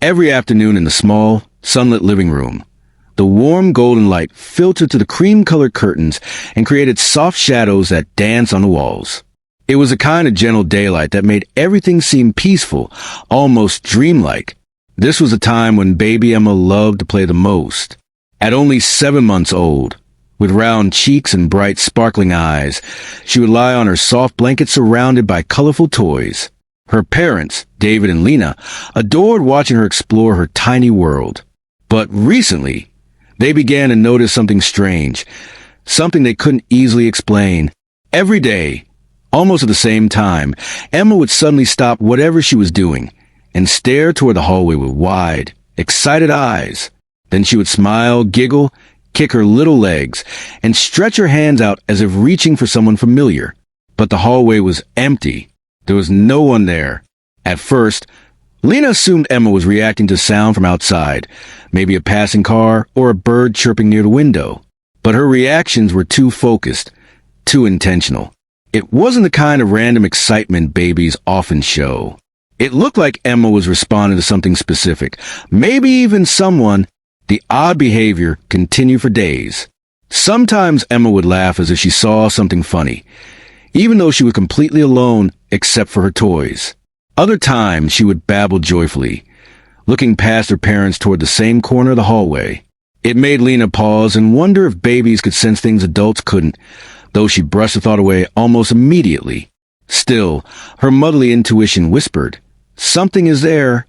Every afternoon in the small, sunlit living room, the warm golden light filtered through the cream-colored curtains and created soft shadows that danced on the walls. It was a kind of gentle daylight that made everything seem peaceful, almost dreamlike. This was a time when baby Emma loved to play the most. At only 7 months old, with round cheeks and bright, sparkling eyes, she would lie on her soft blanket surrounded by colorful toys. Her parents, David and Lena, adored watching her explore her tiny world. But recently, they began to notice something strange, something they couldn't easily explain. Every day, almost at the same time, Emma would suddenly stop whatever she was doing and stare toward the hallway with wide, excited eyes. Then she would smile, giggle, kick her little legs, and stretch her hands out as if reaching for someone familiar. But the hallway was empty. There was no one there. At first, Lena assumed Emma was reacting to sound from outside, maybe a passing car or a bird chirping near the window. But her reactions were too focused, too intentional. It wasn't the kind of random excitement babies often show. It looked like Emma was responding to something specific, maybe even someone. The odd behavior continued for days. Sometimes Emma would laugh as if she saw something funny, even though she was completely alone except for her toys. Other times she would babble joyfully, looking past her parents toward the same corner of the hallway. It made Lena pause and wonder if babies could sense things adults couldn't, though she brushed the thought away almost immediately. Still, her motherly intuition whispered, "Something is there."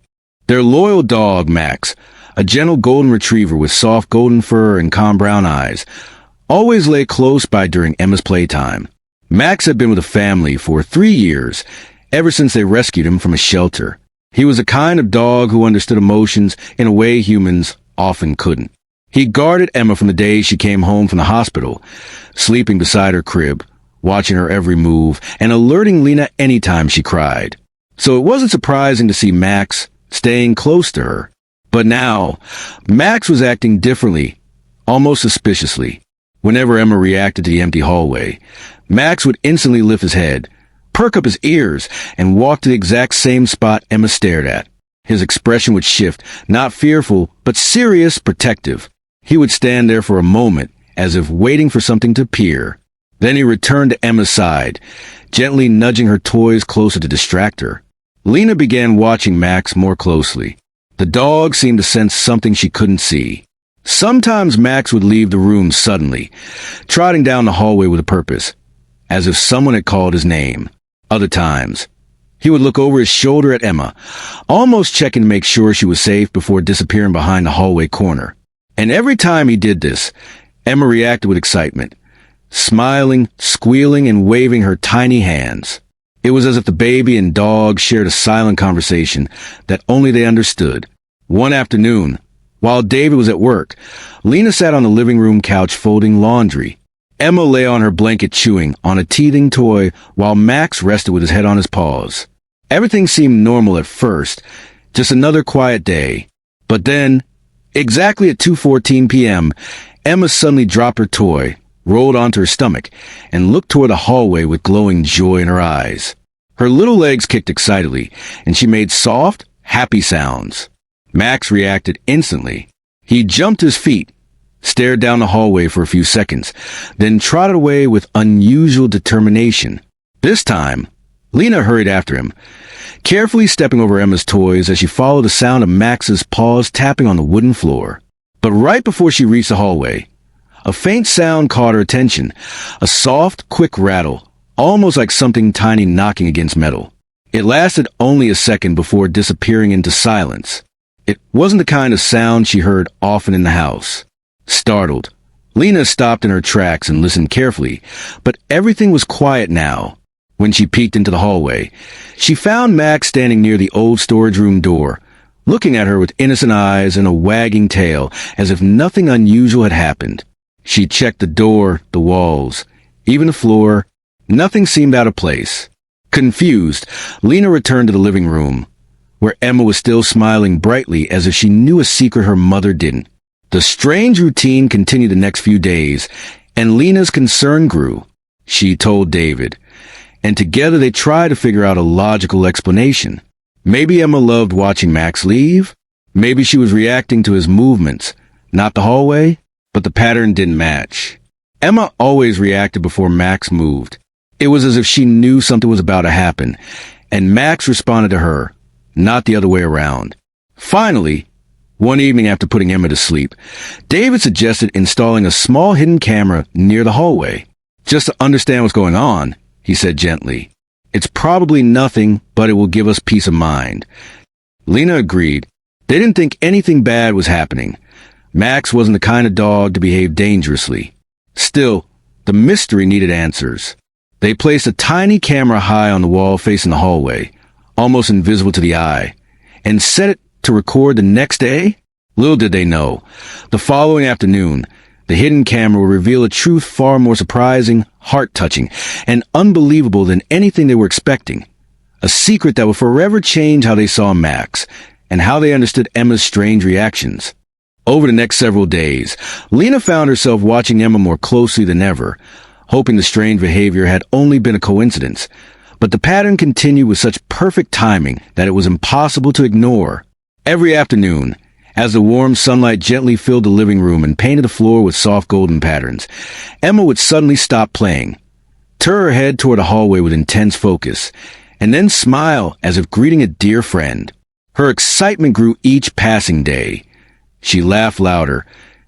Their loyal dog, Max, a gentle golden retriever with soft golden fur and calm brown eyes, always lay close by during Emma's playtime. Max had been with the family for 3 years, ever since they rescued him from a shelter. He was the kind of dog who understood emotions in a way humans often couldn't. He guarded Emma from the day she came home from the hospital, sleeping beside her crib, watching her every move, and alerting Lena anytime she cried. So it wasn't surprising to see Max staying close to her. But now, Max was acting differently, almost suspiciously. Whenever Emma reacted to the empty hallway, Max would instantly lift his head, perk up his ears, and walk to the exact same spot Emma stared at. His expression would shift, not fearful, but serious, protective. He would stand there for a moment, as if waiting for something to appear. Then he returned to Emma's side, gently nudging her toys closer to distract her. Lena began watching Max more closely. The dog seemed to sense something she couldn't see. Sometimes Max would leave the room suddenly, trotting down the hallway with a purpose, as if someone had called his name. Other times, he would look over his shoulder at Emma, almost checking to make sure she was safe before disappearing behind the hallway corner. And every time he did this, Emma reacted with excitement, smiling, squealing, and waving her tiny hands. It was as if the baby and dog shared a silent conversation that only they understood. One afternoon, while David was at work, Lena sat on the living room couch folding laundry. Emma lay on her blanket chewing on a teething toy while Max rested with his head on his paws. Everything seemed normal at first, just another quiet day. But then, exactly at 2:14 p.m., Emma suddenly dropped her toy, rolled onto her stomach, and looked toward the hallway with glowing joy in her eyes. Her little legs kicked excitedly, and she made soft, happy sounds. Max reacted instantly. He jumped to his feet, stared down the hallway for a few seconds, then trotted away with unusual determination. This time, Lena hurried after him, carefully stepping over Emma's toys as she followed the sound of Max's paws tapping on the wooden floor. But right before she reached the hallway, a faint sound caught her attention, a soft, quick rattle, almost like something tiny knocking against metal. It lasted only a second before disappearing into silence. It wasn't the kind of sound she heard often in the house. Startled, Lena stopped in her tracks and listened carefully, but everything was quiet now. When she peeked into the hallway, she found Max standing near the old storage room door, looking at her with innocent eyes and a wagging tail, as if nothing unusual had happened. She checked the door, the walls, even the floor. Nothing seemed out of place. Confused, Lena returned to the living room, where Emma was still smiling brightly as if she knew a secret her mother didn't. The strange routine continued the next few days, and Lena's concern grew. She told David, and together they tried to figure out a logical explanation. Maybe Emma loved watching Max leave. Maybe she was reacting to his movements, not the hallway, but the pattern didn't match. Emma always reacted before Max moved. It was as if she knew something was about to happen, and Max responded to her, not the other way around. Finally, one evening after putting Emma to sleep, David suggested installing a small hidden camera near the hallway. Just to understand what's going on, he said gently. It's probably nothing, but it will give us peace of mind. Lena agreed. They didn't think anything bad was happening. Max wasn't the kind of dog to behave dangerously. Still, the mystery needed answers. They placed a tiny camera high on the wall facing the hallway, almost invisible to the eye, and set it to record the next day? Little did they know. The following afternoon, the hidden camera would reveal a truth far more surprising, heart-touching, and unbelievable than anything they were expecting. A secret that would forever change how they saw Max, and how they understood Emma's strange reactions. Over the next several days, Lena found herself watching Emma more closely than ever, hoping the strange behavior had only been a coincidence. But the pattern continued with such perfect timing that it was impossible to ignore. Every afternoon, as the warm sunlight gently filled the living room and painted the floor with soft golden patterns, Emma would suddenly stop playing, turn her head toward the hallway with intense focus, and then smile as if greeting a dear friend. Her excitement grew each passing day. She laughed louder,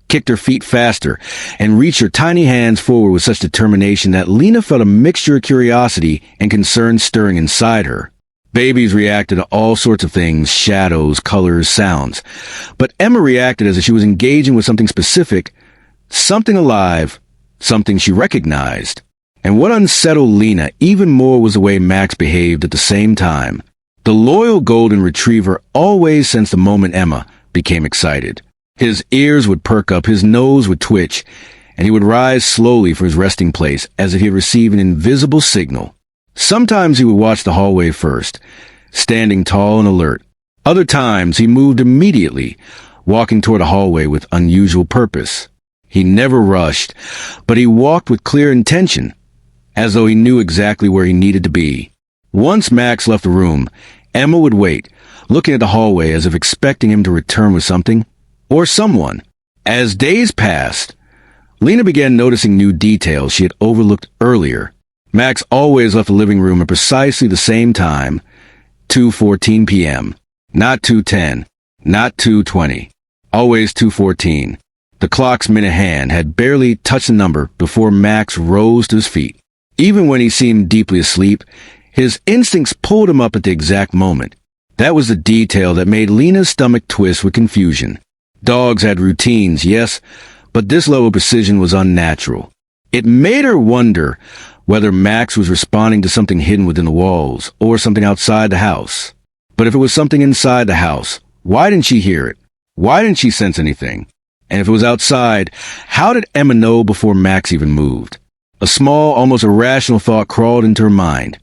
kicked her feet faster, and reached her tiny hands forward with such determination that Lena felt a mixture of curiosity and concern stirring inside her. Babies reacted to all sorts of things, shadows, colors, sounds. But Emma reacted as if she was engaging with something specific, something alive, something she recognized. And what unsettled Lena even more was the way Max behaved at the same time. The loyal golden retriever always sensed the moment Emma became excited. His ears would perk up, his nose would twitch, and he would rise slowly for his resting place as if he had received an invisible signal. Sometimes he would watch the hallway first, standing tall and alert. Other times he moved immediately, walking toward the hallway with unusual purpose. He never rushed, but he walked with clear intention, as though he knew exactly where he needed to be. Once Max left the room, Emma would wait, looking at the hallway as if expecting him to return with something, or someone. As days passed, Lena began noticing new details she had overlooked earlier. Max always left the living room at precisely the same time, 2:14 p.m. Not 2:10, not 2:20, always 2:14. The clock's minute hand had barely touched the number before Max rose to his feet. Even when he seemed deeply asleep, his instincts pulled him up at the exact moment. That was the detail that made Lena's stomach twist with confusion. Dogs had routines, yes, but this level of precision was unnatural. It made her wonder whether Max was responding to something hidden within the walls or something outside the house. But if it was something inside the house, why didn't she hear it? Why didn't she sense anything? And if it was outside, how did Emma know before Max even moved? A small, almost irrational thought crawled into her mind.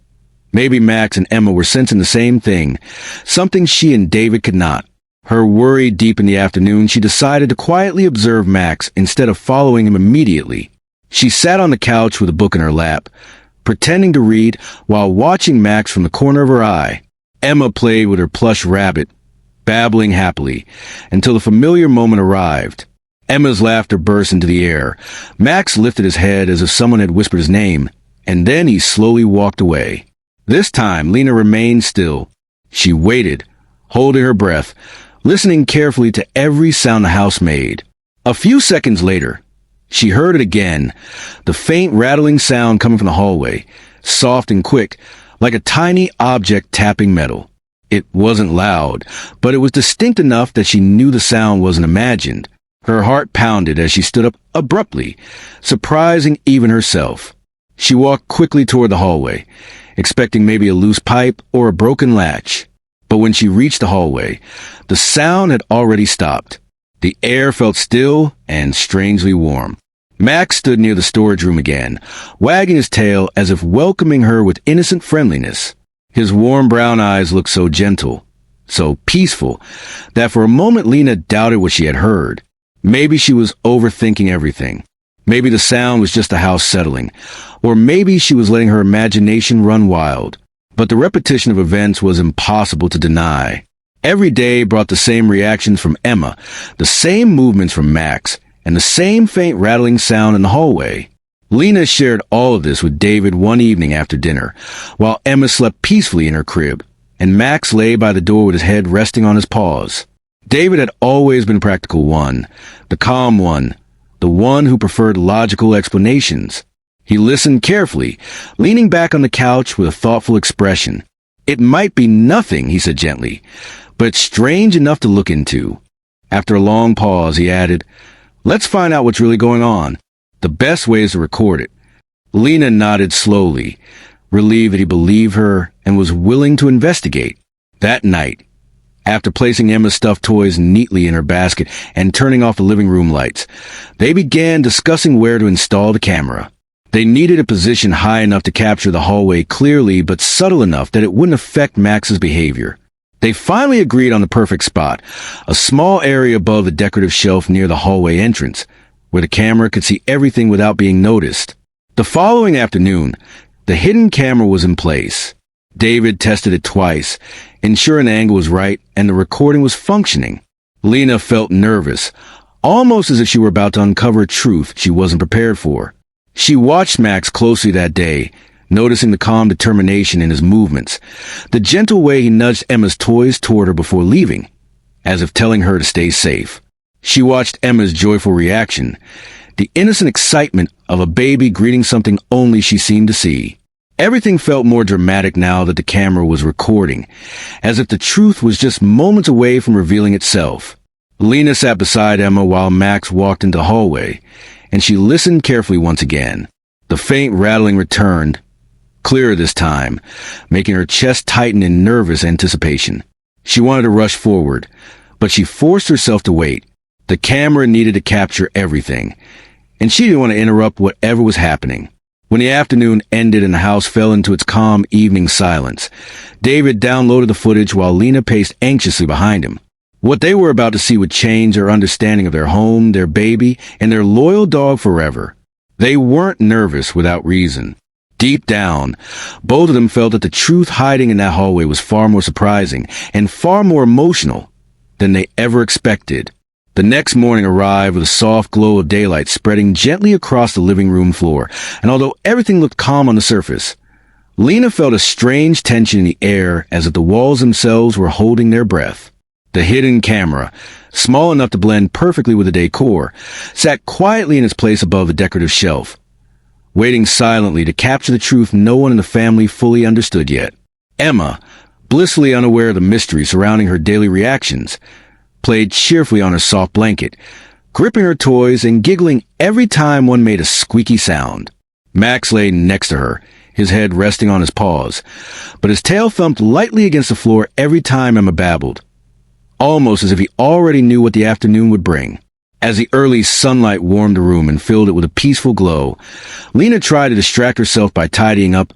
Maybe Max and Emma were sensing the same thing, something she and David could not. Her worry deep in the afternoon, she decided to quietly observe Max instead of following him immediately. She sat on the couch with a book in her lap, pretending to read while watching Max from the corner of her eye. Emma played with her plush rabbit, babbling happily, until the familiar moment arrived. Emma's laughter burst into the air. Max lifted his head as if someone had whispered his name, and then he slowly walked away. This time, Lena remained still. She waited, holding her breath, listening carefully to every sound the house made. A few seconds later, she heard it again, the faint rattling sound coming from the hallway, soft and quick, like a tiny object tapping metal. It wasn't loud, but it was distinct enough that she knew the sound wasn't imagined. Her heart pounded as she stood up abruptly, surprising even herself. She walked quickly toward the hallway, expecting maybe a loose pipe or a broken latch. But when she reached the hallway, the sound had already stopped. The air felt still and strangely warm. Max stood near the storage room again, wagging his tail as if welcoming her with innocent friendliness. His warm brown eyes looked so gentle, so peaceful, that for a moment Lena doubted what she had heard. Maybe she was overthinking everything. Maybe the sound was just the house settling, or maybe she was letting her imagination run wild. But the repetition of events was impossible to deny. Every day brought the same reactions from Emma, the same movements from Max, and the same faint rattling sound in the hallway. Lena shared all of this with David one evening after dinner, while Emma slept peacefully in her crib, and Max lay by the door with his head resting on his paws. David had always been practical one, the calm one, the one who preferred logical explanations. He listened carefully, leaning back on the couch with a thoughtful expression. "It might be nothing," he said gently, "but it's strange enough to look into." After a long pause, he added, "Let's find out what's really going on. The best way is to record it." Lena nodded slowly, relieved that he believed her and was willing to investigate. That night, after placing Emma's stuffed toys neatly in her basket and turning off the living room lights, they began discussing where to install the camera. They needed a position high enough to capture the hallway clearly but subtle enough that it wouldn't affect Max's behavior. They finally agreed on the perfect spot, a small area above the decorative shelf near the hallway entrance, where the camera could see everything without being noticed. The following afternoon, the hidden camera was in place. David tested it twice, ensuring the angle was right and the recording was functioning. Lena felt nervous, almost as if she were about to uncover a truth she wasn't prepared for. She watched Max closely that day, noticing the calm determination in his movements, the gentle way he nudged Emma's toys toward her before leaving, as if telling her to stay safe. She watched Emma's joyful reaction, the innocent excitement of a baby greeting something only she seemed to see. Everything felt more dramatic now that the camera was recording, as if the truth was just moments away from revealing itself. Lena sat beside Emma while Max walked into the hallway, and she listened carefully once again. The faint rattling returned, clearer this time, making her chest tighten in nervous anticipation. She wanted to rush forward, but she forced herself to wait. The camera needed to capture everything, and she didn't want to interrupt whatever was happening. When the afternoon ended and the house fell into its calm evening silence, David downloaded the footage while Lena paced anxiously behind him. What they were about to see would change their understanding of their home, their baby, and their loyal dog forever. They weren't nervous without reason. Deep down, both of them felt that the truth hiding in that hallway was far more surprising and far more emotional than they ever expected. The next morning arrived with a soft glow of daylight spreading gently across the living room floor, and although everything looked calm on the surface, Lena felt a strange tension in the air as if the walls themselves were holding their breath. The hidden camera, small enough to blend perfectly with the decor, sat quietly in its place above the decorative shelf, waiting silently to capture the truth no one in the family fully understood yet. Emma, blissfully unaware of the mystery surrounding her daily reactions, played cheerfully on her soft blanket, gripping her toys and giggling every time one made a squeaky sound. Max lay next to her, his head resting on his paws, but his tail thumped lightly against the floor every time Emma babbled, almost as if he already knew what the afternoon would bring. As the early sunlight warmed the room and filled it with a peaceful glow, Lena tried to distract herself by tidying up,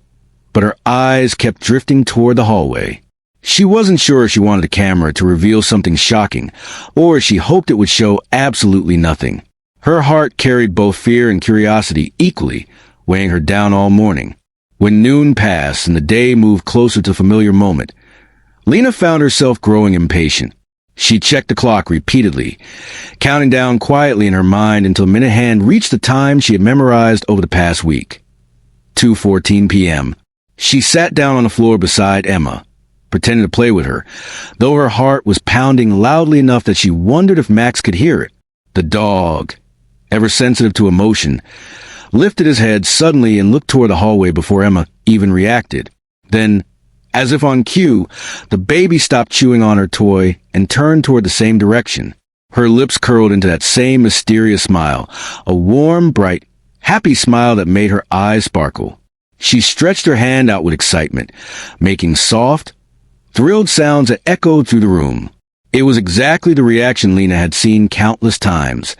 but her eyes kept drifting toward the hallway. She wasn't sure if she wanted the camera to reveal something shocking, or if she hoped it would show absolutely nothing. Her heart carried both fear and curiosity equally, weighing her down all morning. When noon passed and the day moved closer to the familiar moment, Lena found herself growing impatient. She checked the clock repeatedly, counting down quietly in her mind until the minute hand reached the time she had memorized over the past week. 2:14 p.m. She sat down on the floor beside Emma, pretending to play with her, though her heart was pounding loudly enough that she wondered if Max could hear it. The dog, ever sensitive to emotion, lifted his head suddenly and looked toward the hallway before Emma even reacted. Then, as if on cue, the baby stopped chewing on her toy and turned toward the same direction. Her lips curled into that same mysterious smile, a warm, bright, happy smile that made her eyes sparkle. She stretched her hand out with excitement, making soft, thrilled sounds that echoed through the room. It was exactly the reaction Lena had seen countless times,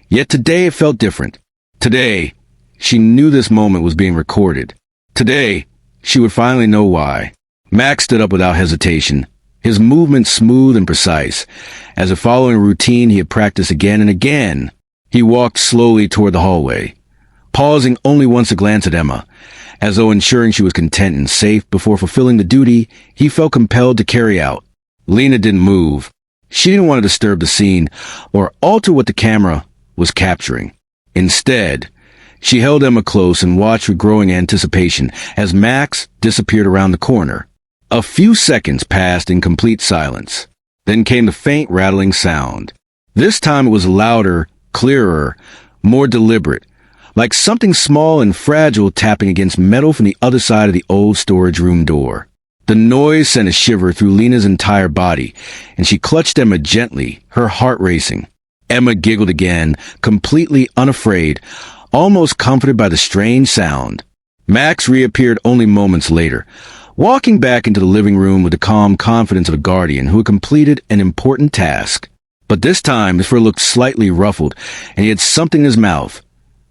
yet today it felt different. Today, she knew this moment was being recorded. Today, she would finally know why. Max stood up without hesitation, his movements smooth and precise, as if following a routine he had practiced again and again. He walked slowly toward the hallway, pausing only once to glance at Emma, as though ensuring she was content and safe before fulfilling the duty he felt compelled to carry out. Lena didn't move. She didn't want to disturb the scene or alter what the camera was capturing. Instead, she held Emma close and watched with growing anticipation as Max disappeared around the corner. A few seconds passed in complete silence. Then came the faint rattling sound. This time it was louder, clearer, more deliberate, like something small and fragile tapping against metal from the other side of the old storage room door. The noise sent a shiver through Lena's entire body, and she clutched Emma gently, her heart racing. Emma giggled again, completely unafraid, almost comforted by the strange sound. Max reappeared only moments later, walking back into the living room with the calm confidence of a guardian who had completed an important task. But this time his fur looked slightly ruffled, and he had something in his mouth.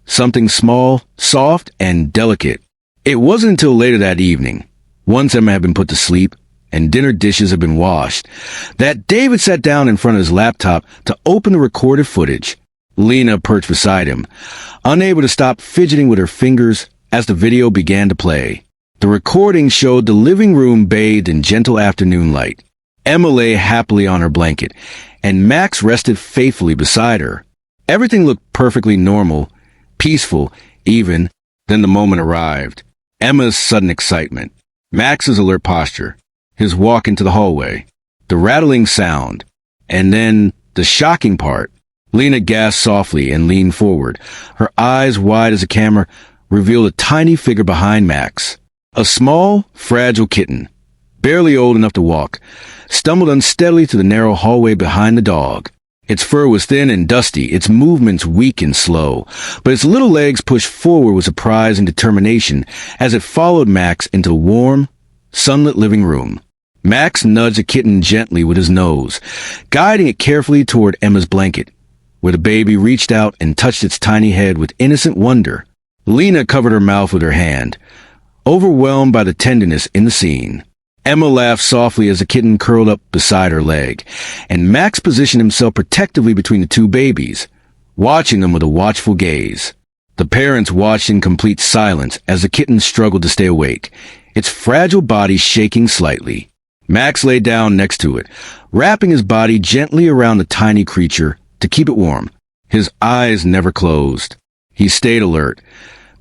Something small, soft, and delicate. It wasn't until later that evening, once Emma had been put to sleep and dinner dishes had been washed, that David sat down in front of his laptop to open the recorded footage. Lena perched beside him, unable to stop fidgeting with her fingers as the video began to play. The recording showed the living room bathed in gentle afternoon light. Emma lay happily on her blanket, and Max rested faithfully beside her. Everything looked perfectly normal, peaceful, even. Then the moment arrived. Emma's sudden excitement, Max's alert posture, his walk into the hallway, the rattling sound, and then the shocking part. Lena gasped softly and leaned forward. Her eyes wide as the camera revealed a tiny figure behind Max. A small, fragile kitten, barely old enough to walk, stumbled unsteadily to the narrow hallway behind the dog. Its fur was thin and dusty, its movements weak and slow, but its little legs pushed forward with surprise and determination as it followed Max into the warm, sunlit living room. Max nudged the kitten gently with his nose, guiding it carefully toward Emma's blanket, where the baby reached out and touched its tiny head with innocent wonder. Lena covered her mouth with her hand, overwhelmed by the tenderness in the scene. Emma laughed softly as the kitten curled up beside her leg, and Max positioned himself protectively between the two babies, watching them with a watchful gaze. The parents watched in complete silence as the kitten struggled to stay awake, its fragile body shaking slightly. Max lay down next to it, wrapping his body gently around the tiny creature to keep it warm. His eyes never closed. He stayed alert,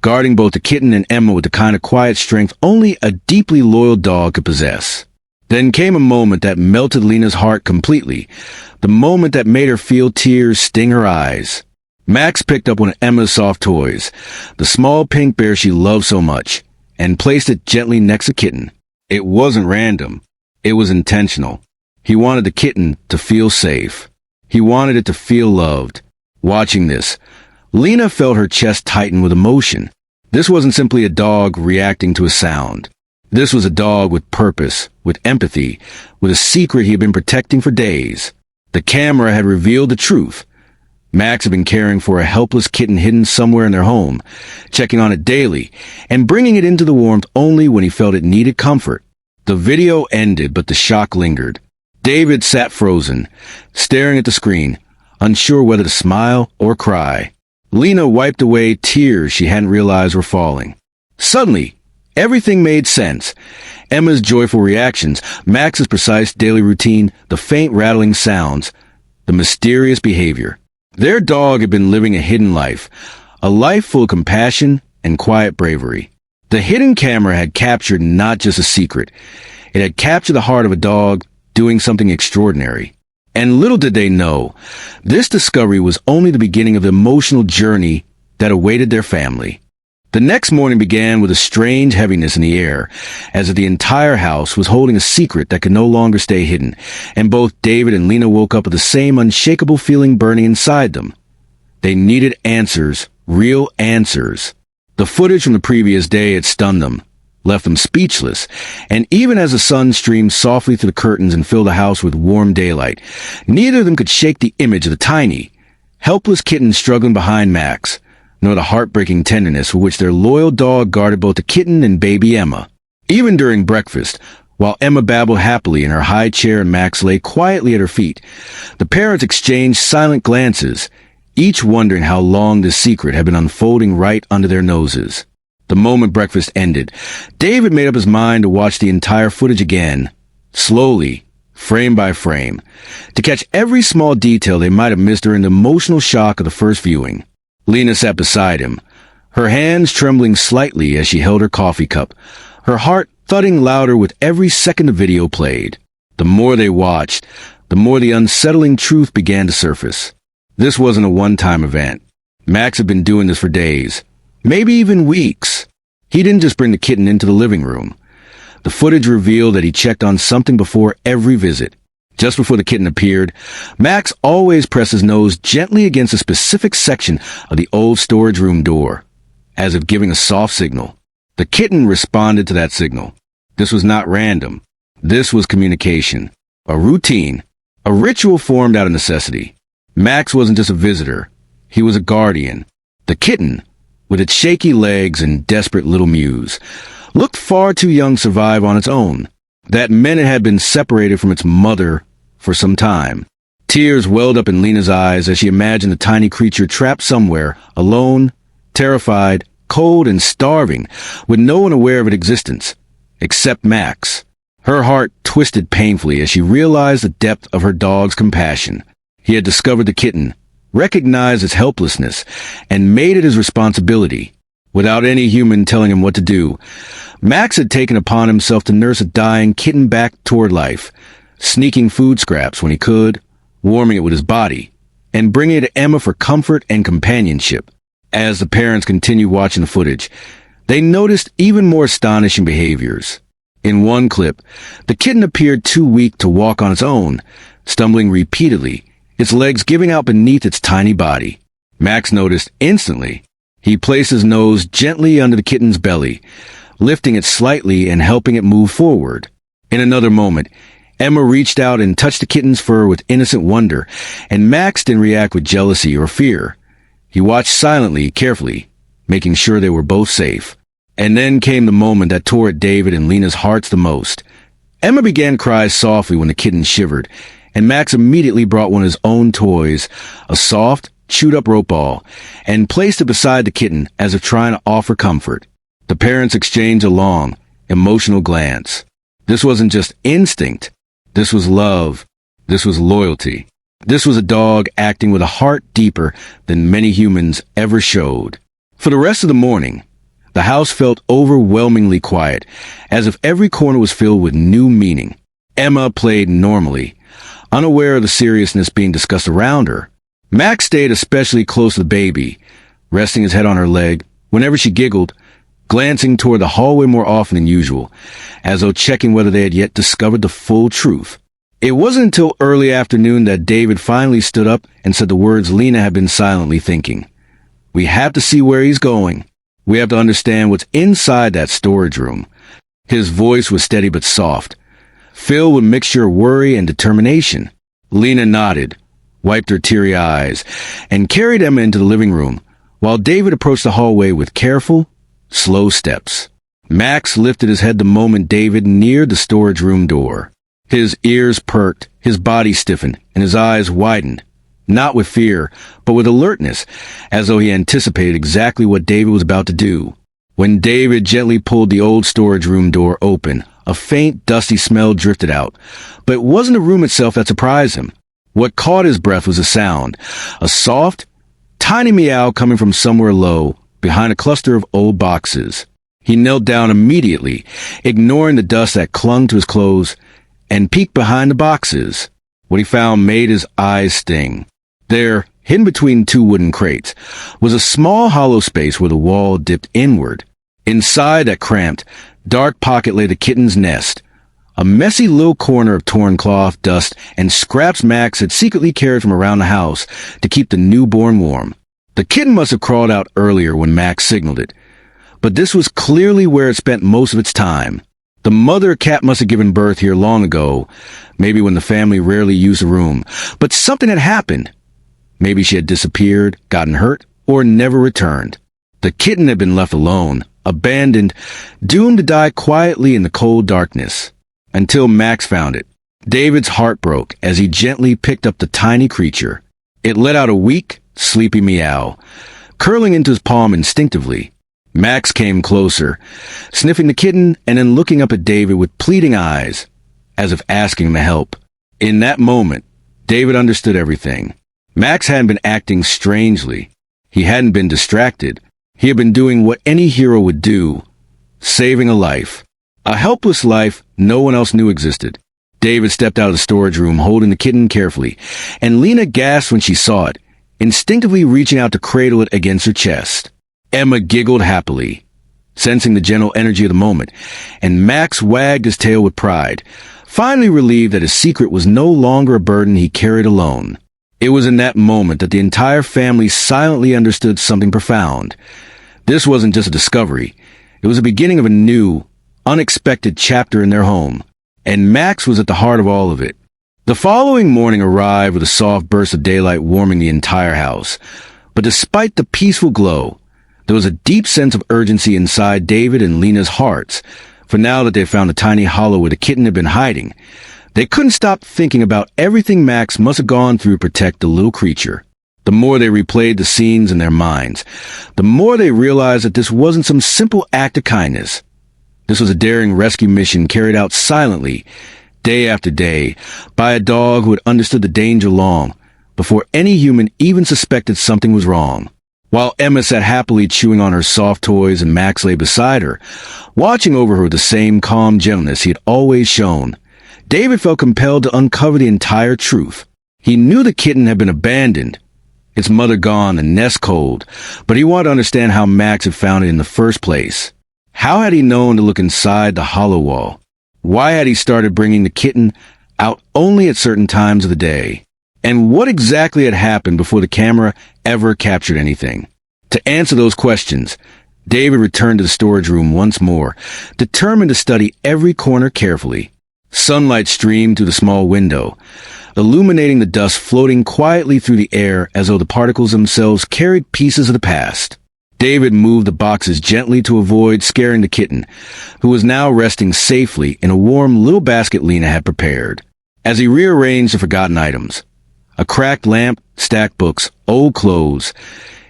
guarding both the kitten and Emma with the kind of quiet strength only a deeply loyal dog could possess. Then came a moment that melted Lena's heart completely, the moment that made her feel tears sting her eyes. Max picked up one of Emma's soft toys, the small pink bear she loved so much, and placed it gently next to the kitten. It wasn't random. It was intentional. He wanted the kitten to feel safe. He wanted it to feel loved. Watching this, Lena felt her chest tighten with emotion. This wasn't simply a dog reacting to a sound. This was a dog with purpose, with empathy, with a secret he had been protecting for days. The camera had revealed the truth. Max had been caring for a helpless kitten hidden somewhere in their home, checking on it daily, and bringing it into the warmth only when he felt it needed comfort. The video ended, but the shock lingered. David sat frozen, staring at the screen, unsure whether to smile or cry. Lena wiped away tears she hadn't realized were falling. Suddenly, everything made sense. Emma's joyful reactions, Max's precise daily routine, the faint rattling sounds, the mysterious behavior. Their dog had been living a hidden life, a life full of compassion and quiet bravery. The hidden camera had captured not just a secret. It had captured the heart of a dog doing something extraordinary. And little did they know, this discovery was only the beginning of the emotional journey that awaited their family. The next morning began with a strange heaviness in the air, as if the entire house was holding a secret that could no longer stay hidden, and both David and Lena woke up with the same unshakable feeling burning inside them. They needed answers, real answers. The footage from the previous day had stunned them, left them speechless, and even as the sun streamed softly through the curtains and filled the house with warm daylight, neither of them could shake the image of the tiny, helpless kitten struggling behind Max, nor the heartbreaking tenderness with which their loyal dog guarded both the kitten and baby Emma. Even during breakfast, while Emma babbled happily in her high chair and Max lay quietly at her feet, the parents exchanged silent glances, each wondering how long this secret had been unfolding right under their noses. The moment breakfast ended, David made up his mind to watch the entire footage again, slowly, frame by frame, to catch every small detail they might have missed during the emotional shock of the first viewing. Lena sat beside him, her hands trembling slightly as she held her coffee cup, her heart thudding louder with every second the video played. The more they watched, the more the unsettling truth began to surface. This wasn't a one-time event. Max had been doing this for days, maybe even weeks. He didn't just bring the kitten into the living room. The footage revealed that he checked on something before every visit. Just before the kitten appeared, Max always pressed his nose gently against a specific section of the old storage room door, as if giving a soft signal. The kitten responded to that signal. This was not random. This was communication, a routine, a ritual formed out of necessity. Max wasn't just a visitor. He was a guardian. The kitten, with its shaky legs and desperate little mews, looked far too young to survive on its own. That meant it had been separated from its mother for some time. Tears welled up in Lena's eyes as she imagined the tiny creature trapped somewhere, alone, terrified, cold, and starving, with no one aware of its existence, except Max. Her heart twisted painfully as she realized the depth of her dog's compassion. He had discovered the kitten, recognized its helplessness, and made it his responsibility. Without any human telling him what to do, Max had taken upon himself to nurse a dying kitten back toward life, sneaking food scraps when he could, warming it with his body, and bringing it to Emma for comfort and companionship. As the parents continued watching the footage, they noticed even more astonishing behaviors. In one clip, the kitten appeared too weak to walk on its own, stumbling repeatedly, its legs giving out beneath its tiny body. Max noticed instantly. He placed his nose gently under the kitten's belly, lifting it slightly and helping it move forward. In another moment, Emma reached out and touched the kitten's fur with innocent wonder, and Max didn't react with jealousy or fear. He watched silently, carefully, making sure they were both safe. And then came the moment that tore at David and Lena's hearts the most. Emma began to cry softly when the kitten shivered, and Max immediately brought one of his own toys, a soft, chewed-up rope ball, and placed it beside the kitten as if trying to offer comfort. The parents exchanged a long, emotional glance. This wasn't just instinct. This was love. This was loyalty. This was a dog acting with a heart deeper than many humans ever showed. For the rest of the morning, the house felt overwhelmingly quiet, as if every corner was filled with new meaning. Emma played normally, unaware of the seriousness being discussed around her. Max stayed especially close to the baby, resting his head on her leg whenever she giggled, glancing toward the hallway more often than usual, as though checking whether they had yet discovered the full truth. It wasn't until early afternoon that David finally stood up and said the words Lena had been silently thinking. "We have to see where he's going. We have to understand what's inside that storage room." His voice was steady but soft, filled with a mixture of worry and determination. Lena nodded, wiped her teary eyes, and carried Emma into the living room, while David approached the hallway with careful, slow steps. Max lifted his head the moment David neared the storage room door. His ears perked, his body stiffened, and his eyes widened, not with fear, but with alertness, as though he anticipated exactly what David was about to do. When David gently pulled the old storage room door open, a faint, dusty smell drifted out, but it wasn't the room itself that surprised him. What caught his breath was a sound, a soft, tiny meow coming from somewhere low, behind a cluster of old boxes. He knelt down immediately, ignoring the dust that clung to his clothes, and peeked behind the boxes. What he found made his eyes sting. There, hidden between two wooden crates, was a small hollow space where the wall dipped inward. Inside that cramped, dark pocket lay the kitten's nest, a messy little corner of torn cloth, dust, and scraps Max had secretly carried from around the house to keep the newborn warm. The kitten must have crawled out earlier when Max signaled it, but this was clearly where it spent most of its time. The mother cat must have given birth here long ago, maybe when the family rarely used the room, but something had happened. Maybe she had disappeared, gotten hurt, or never returned. The kitten had been left alone, abandoned, doomed to die quietly in the cold darkness, until Max found it. David's heart broke as he gently picked up the tiny creature. It let out a weak, sleepy meow, curling into his palm instinctively. Max came closer, sniffing the kitten and then looking up at David with pleading eyes, as if asking him to help. In that moment, David understood everything. Max hadn't been acting strangely. He hadn't been distracted. He had been doing what any hero would do, saving a life. A helpless life no one else knew existed. David stepped out of the storage room holding the kitten carefully, and Lena gasped when she saw it, instinctively reaching out to cradle it against her chest. Emma giggled happily, sensing the gentle energy of the moment, and Max wagged his tail with pride, finally relieved that his secret was no longer a burden he carried alone. It was in that moment that the entire family silently understood something profound. This wasn't just a discovery. It was the beginning of a new, unexpected chapter in their home, and Max was at the heart of all of it. The following morning arrived with a soft burst of daylight warming the entire house. But despite the peaceful glow, there was a deep sense of urgency inside David and Lena's hearts, for now that they found the tiny hollow where the kitten had been hiding, they couldn't stop thinking about everything Max must have gone through to protect the little creature. The more they replayed the scenes in their minds, the more they realized that this wasn't some simple act of kindness. This was a daring rescue mission carried out silently, day after day, by a dog who had understood the danger long before any human even suspected something was wrong. While Emma sat happily chewing on her soft toys and Max lay beside her, watching over her with the same calm gentleness he had always shown, David felt compelled to uncover the entire truth. He knew the kitten had been abandoned, its mother gone and nest cold, but he wanted to understand how Max had found it in the first place. How had he known to look inside the hollow wall? Why had he started bringing the kitten out only at certain times of the day? And what exactly had happened before the camera ever captured anything? To answer those questions, David returned to the storage room once more, determined to study every corner carefully. Sunlight streamed through the small window, illuminating the dust floating quietly through the air as though the particles themselves carried pieces of the past. David moved the boxes gently to avoid scaring the kitten, who was now resting safely in a warm little basket Lena had prepared. As he rearranged the forgotten items, a cracked lamp, stacked books, old clothes,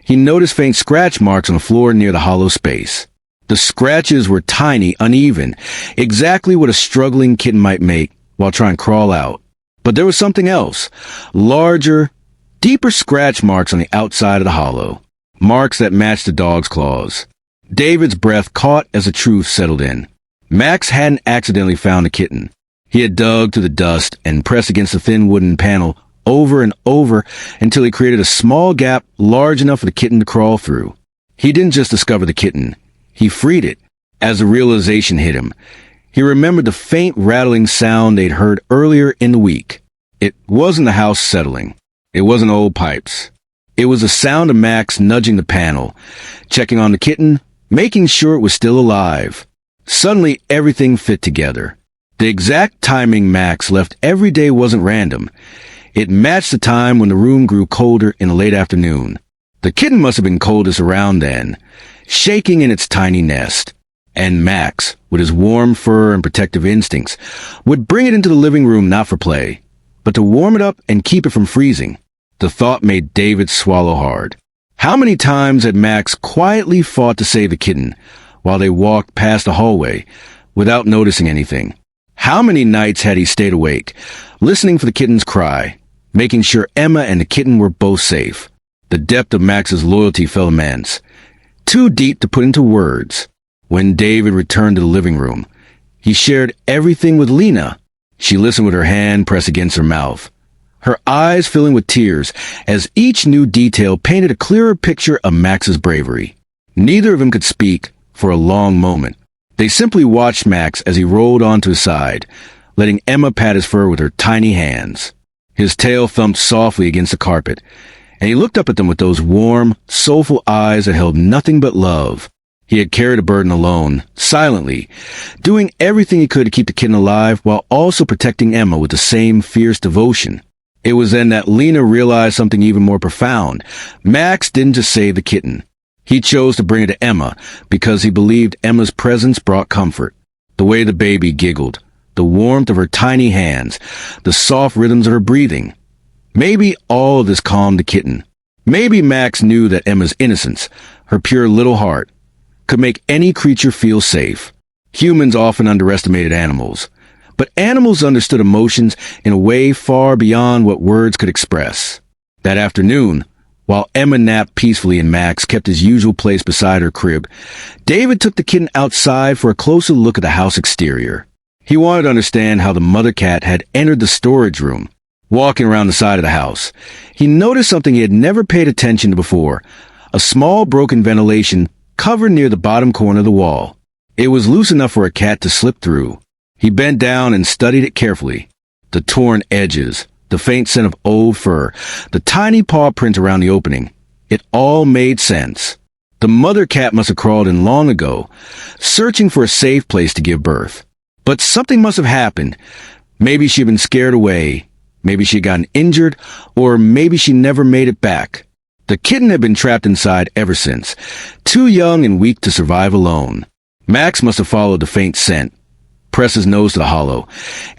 he noticed faint scratch marks on the floor near the hollow space. The scratches were tiny, uneven, exactly what a struggling kitten might make while trying to crawl out. But there was something else, larger, deeper scratch marks on the outside of the hollow, marks that matched the dog's claws. David's breath caught as the truth settled in. Max hadn't accidentally found the kitten. He had dug through the dust and pressed against the thin wooden panel over and over until he created a small gap large enough for the kitten to crawl through. He didn't just discover the kitten. He freed it. As the realization hit him, he remembered the faint rattling sound they'd heard earlier in the week. It wasn't the house settling. It wasn't old pipes. It was the sound of Max nudging the panel, checking on the kitten, making sure it was still alive. Suddenly, everything fit together. The exact timing Max left every day wasn't random. It matched the time when the room grew colder in the late afternoon. The kitten must have been coldest around then, shaking in its tiny nest. And Max, with his warm fur and protective instincts, would bring it into the living room not for play, but to warm it up and keep it from freezing. The thought made David swallow hard. How many times had Max quietly fought to save the kitten while they walked past the hallway without noticing anything? How many nights had he stayed awake, listening for the kitten's cry, making sure Emma and the kitten were both safe? The depth of Max's loyalty felt immense, too deep to put into words. When David returned to the living room, he shared everything with Lena. She listened with her hand pressed against her mouth, her eyes filling with tears as each new detail painted a clearer picture of Max's bravery. Neither of them could speak for a long moment. They simply watched Max as he rolled onto his side, letting Emma pat his fur with her tiny hands. His tail thumped softly against the carpet, and he looked up at them with those warm, soulful eyes that held nothing but love. He had carried a burden alone, silently, doing everything he could to keep the kitten alive while also protecting Emma with the same fierce devotion. It was then that Lena realized something even more profound. Max didn't just save the kitten. He chose to bring it to Emma because he believed Emma's presence brought comfort. The way the baby giggled, the warmth of her tiny hands, the soft rhythms of her breathing. Maybe all of this calmed the kitten. Maybe Max knew that Emma's innocence, her pure little heart, could make any creature feel safe. Humans often underestimated animals, But animals understood emotions in a way far beyond what words could express. That afternoon, while Emma napped peacefully and Max kept his usual place beside her crib, David took the kitten outside for a closer look at the house exterior. He wanted to understand how the mother cat had entered the storage room. Walking around the side of the house, he noticed something he had never paid attention to before, a small broken ventilation covered near the bottom corner of the wall. It was loose enough for a cat to slip through. He bent down and studied it carefully. The torn edges, the faint scent of old fur, the tiny paw print around the opening. It all made sense. The mother cat must have crawled in long ago, searching for a safe place to give birth. But something must have happened. Maybe she had been scared away. Maybe she had gotten injured, or maybe she never made it back. The kitten had been trapped inside ever since, too young and weak to survive alone. Max must have followed the faint scent, pressed his nose to the hollow,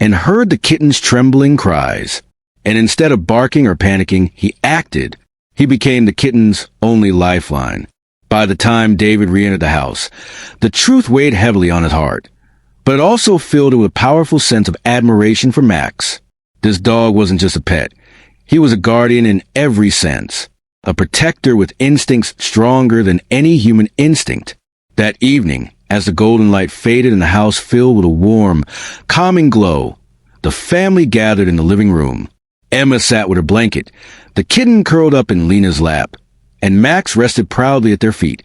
and heard the kitten's trembling cries. And instead of barking or panicking, he acted. He became the kitten's only lifeline. By the time David re-entered the house, the truth weighed heavily on his heart, but it also filled it with a powerful sense of admiration for Max. This dog wasn't just a pet. He was a guardian in every sense, a protector with instincts stronger than any human instinct. That evening, as the golden light faded and the house filled with a warm, calming glow, the family gathered in the living room. Emma sat with her blanket, the kitten curled up in Lena's lap, and Max rested proudly at their feet,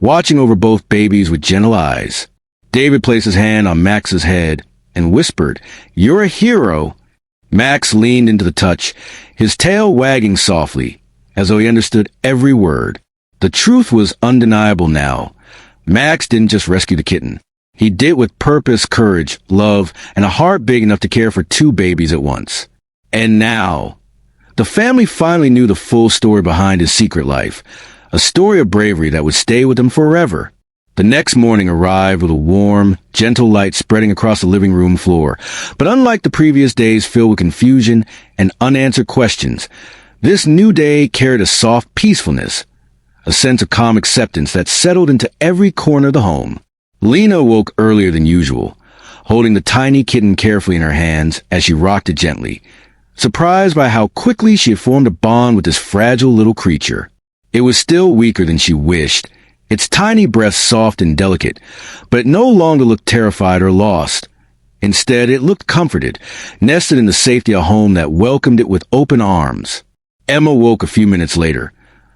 watching over both babies with gentle eyes. David placed his hand on Max's head and whispered, "You're a hero." Max leaned into the touch, his tail wagging softly, as though he understood every word. The truth was undeniable now. Max didn't just rescue the kitten. He did it with purpose, courage, love, and a heart big enough to care for two babies at once. And now, the family finally knew the full story behind his secret life, a story of bravery that would stay with him forever. The next morning arrived with a warm, gentle light spreading across the living room floor. But unlike the previous days filled with confusion and unanswered questions, this new day carried a soft peacefulness, a sense of calm acceptance that settled into every corner of the home. Lena woke earlier than usual, holding the tiny kitten carefully in her hands as she rocked it gently, surprised by how quickly she had formed a bond with this fragile little creature. It was still weaker than she wished, its tiny breath soft and delicate, but it no longer looked terrified or lost. Instead, it looked comforted, nested in the safety of a home that welcomed it with open arms. Emma woke a few minutes later,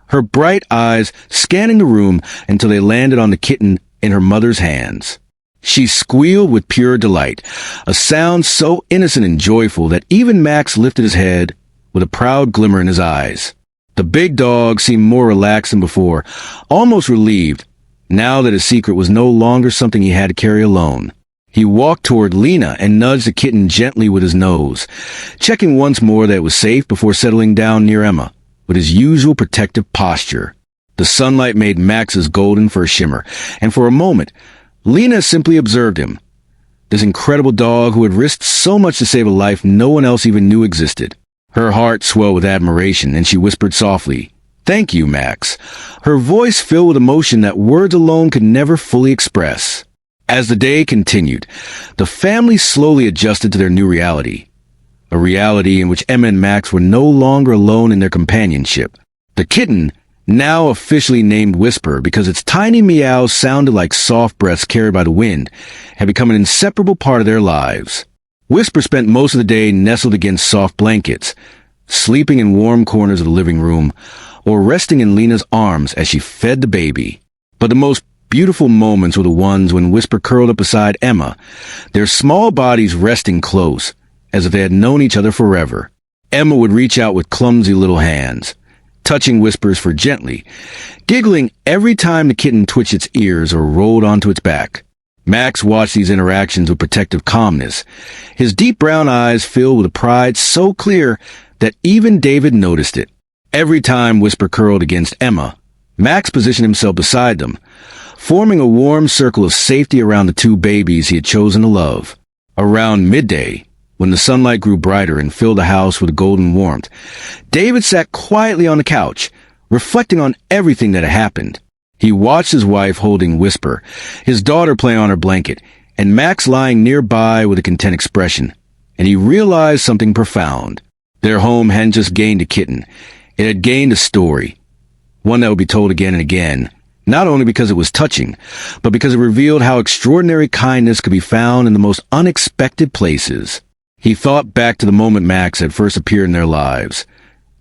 her bright eyes scanning the room until they landed on the kitten in her mother's hands. She squealed with pure delight, a sound so innocent and joyful that even Max lifted his head with a proud glimmer in his eyes. The big dog seemed more relaxed than before, almost relieved, now that his secret was no longer something he had to carry alone. He walked toward Lena and nudged the kitten gently with his nose, checking once more that it was safe before settling down near Emma, with his usual protective posture. The sunlight made Max's golden fur shimmer, and for a moment, Lena simply observed him. This incredible dog who had risked so much to save a life no one else even knew existed. Her heart swelled with admiration, and she whispered softly, "Thank you, Max," her voice filled with emotion that words alone could never fully express. As the day continued, the family slowly adjusted to their new reality, a reality in which Emma and Max were no longer alone in their companionship. The kitten, now officially named Whisper because its tiny meows sounded like soft breaths carried by the wind, had become an inseparable part of their lives. Whisper spent most of the day nestled against soft blankets, sleeping in warm corners of the living room, or resting in Lena's arms as she fed the baby. But the most beautiful moments were the ones when Whisper curled up beside Emma, their small bodies resting close, as if they had known each other forever. Emma would reach out with clumsy little hands, touching Whisper's fur gently, giggling every time the kitten twitched its ears or rolled onto its back. Max watched these interactions with protective calmness, his deep brown eyes filled with a pride so clear that even David noticed it. Every time Whisper curled against Emma, Max positioned himself beside them, forming a warm circle of safety around the two babies he had chosen to love. Around midday, when the sunlight grew brighter and filled the house with golden warmth, David sat quietly on the couch, reflecting on everything that had happened. He watched his wife holding Whisper, his daughter playing on her blanket, and Max lying nearby with a content expression, and he realized something profound. Their home hadn't just gained a kitten, it had gained a story, one that would be told again and again, not only because it was touching, but because it revealed how extraordinary kindness could be found in the most unexpected places. He thought back to the moment Max had first appeared in their lives,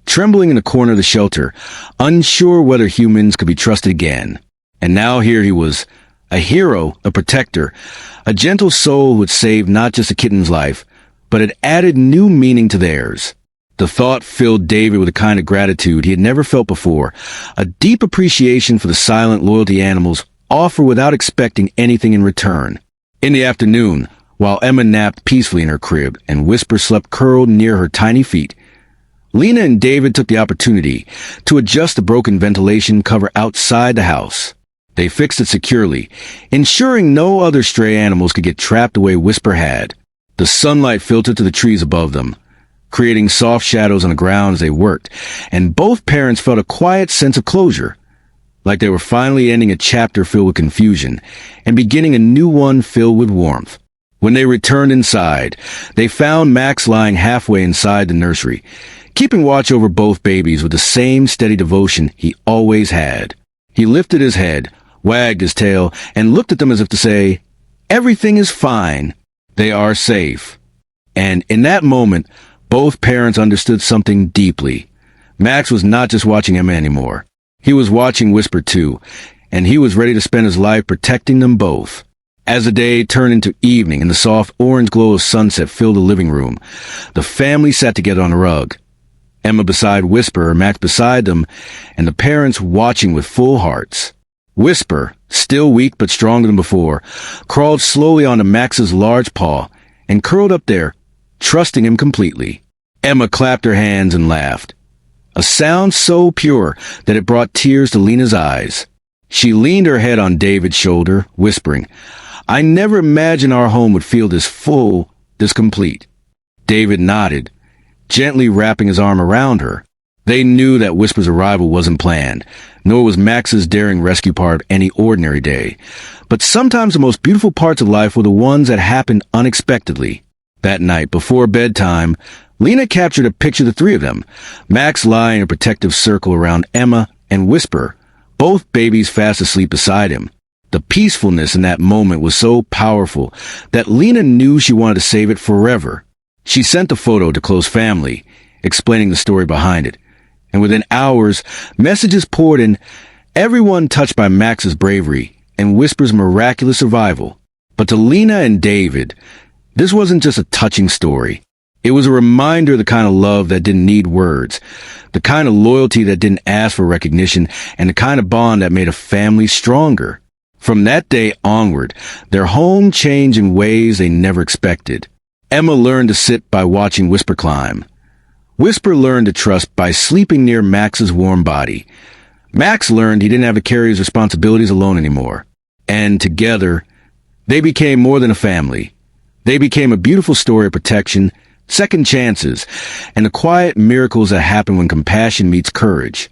trembling in the corner of the shelter, unsure whether humans could be trusted again. And now here he was, a hero, a protector, a gentle soul who had saved not just a kitten's life, but had added new meaning to theirs. The thought filled David with a kind of gratitude he had never felt before, a deep appreciation for the silent loyalty animals offer without expecting anything in return. In the afternoon, while Emma napped peacefully in her crib and Whisper slept curled near her tiny feet, Lena and David took the opportunity to adjust the broken ventilation cover outside the house. They fixed it securely, ensuring no other stray animals could get trapped the way Whisper had. The sunlight filtered to the trees above them, creating soft shadows on the ground as they worked, and both parents felt a quiet sense of closure, like they were finally ending a chapter filled with confusion and beginning a new one filled with warmth. When they returned inside, they found Max lying halfway inside the nursery, keeping watch over both babies with the same steady devotion he always had. He lifted his head, wagged his tail, and looked at them as if to say, "Everything is fine. They are safe." And in that moment, both parents understood something deeply. Max was not just watching Emma anymore. He was watching Whisper too, and he was ready to spend his life protecting them both. As the day turned into evening and the soft orange glow of sunset filled the living room, the family sat together on a rug. Emma beside Whisper, Max beside them, and the parents watching with full hearts. Whisper, still weak but stronger than before, crawled slowly onto Max's large paw and curled up there, trusting him completely. Emma clapped her hands and laughed, a sound so pure that it brought tears to Lena's eyes. She leaned her head on David's shoulder, whispering, "I never imagined our home would feel this full, this complete." David nodded, gently wrapping his arm around her. They knew that Whisper's arrival wasn't planned, nor was Max's daring rescue part of any ordinary day. But sometimes the most beautiful parts of life were the ones that happened unexpectedly. That night, before bedtime, Lena captured a picture of the three of them, Max lying in a protective circle around Emma and Whisper, both babies fast asleep beside him. The peacefulness in that moment was so powerful that Lena knew she wanted to save it forever. She sent the photo to close family, explaining the story behind it. And within hours, messages poured in, everyone touched by Max's bravery and Whisper's miraculous survival. But to Lena and David, this wasn't just a touching story. It was a reminder of the kind of love that didn't need words, the kind of loyalty that didn't ask for recognition, and the kind of bond that made a family stronger. From that day onward, their home changed in ways they never expected. Emma learned to sit by watching Whisper climb. Whisper learned to trust by sleeping near Max's warm body. Max learned he didn't have to carry his responsibilities alone anymore. And together, they became more than a family. They became a beautiful story of protection, second chances, and the quiet miracles that happen when compassion meets courage.